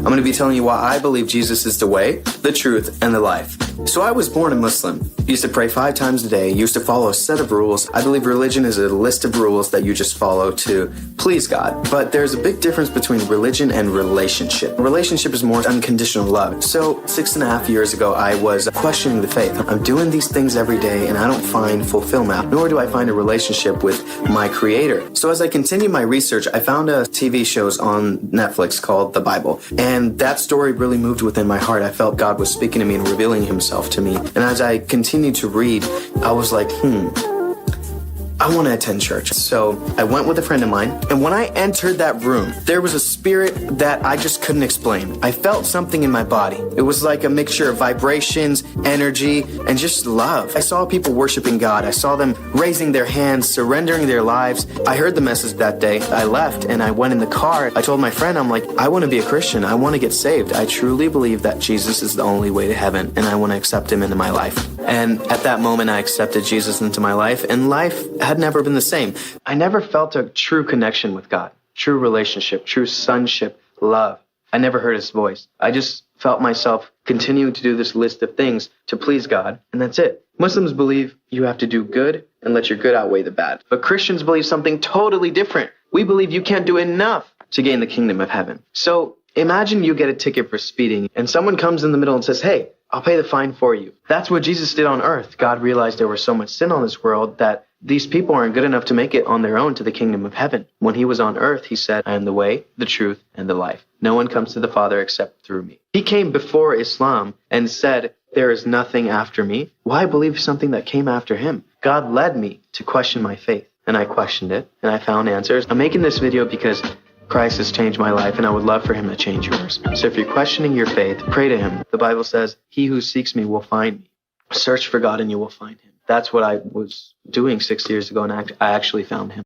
I'm going to be telling you why I believe Jesus is the way, the truth, and the life. So I was born a Muslim. Used to pray 5 times a day, used to follow a set of rules. I believe religion is a list of rules that you just follow to please God. But there's a big difference between religion and relationship. Relationship is more unconditional love. So 6.5 years ago, I was questioning the faith. I'm doing these things every day and I don't find fulfillment, nor do I find a relationship with my Creator. So as I continued my research, I found a TV shows on Netflix called The Bible. And that story really moved within my heart. I felt God was speaking to me and revealing himself to me. And as I continued to read, I was like, I want to attend church. So I went with a friend of mine, and when I entered that room, there was a spirit that I just couldn't explain. I felt something in my body. It was like a mixture of vibrations, energy, and just love. I saw people worshiping God. I saw them raising their hands, surrendering their lives. I heard the message that day. I left and I went in the car. I told my friend, I'm like, I want to be a Christian. I want to get saved. I truly believe that Jesus is the only way to heaven, and I want to accept him into my life. And at that moment, I accepted Jesus into my life, and life had never been the same. I never felt a true connection with God, true relationship, true sonship, love. I never heard his voice. I just felt myself continuing to do this list of things to please God, and that's it. Muslims believe you have to do good and let your good outweigh the bad. But Christians believe something totally different. We believe you can't do enough to gain the kingdom of heaven. So imagine you get a ticket for speeding, and someone comes in the middle and says, hey, I'll pay the fine for you. That's what Jesus did on earth. God realized there was so much sin on this world that these people aren't good enough to make it on their own to the kingdom of heaven. When he was on earth, he said, I am the way, the truth, and the life. No one comes to the Father except through me. He came before Islam and said, there is nothing after me. Why believe something that came after him? God led me to question my faith, and I questioned it, and I found answers. I'm making this video because Christ has changed my life, and I would love for him to change yours. So if you're questioning your faith, pray to him. The Bible says, he who seeks me will find me. Search for God and you will find him. That's what I was doing 6 years ago, and I actually found him.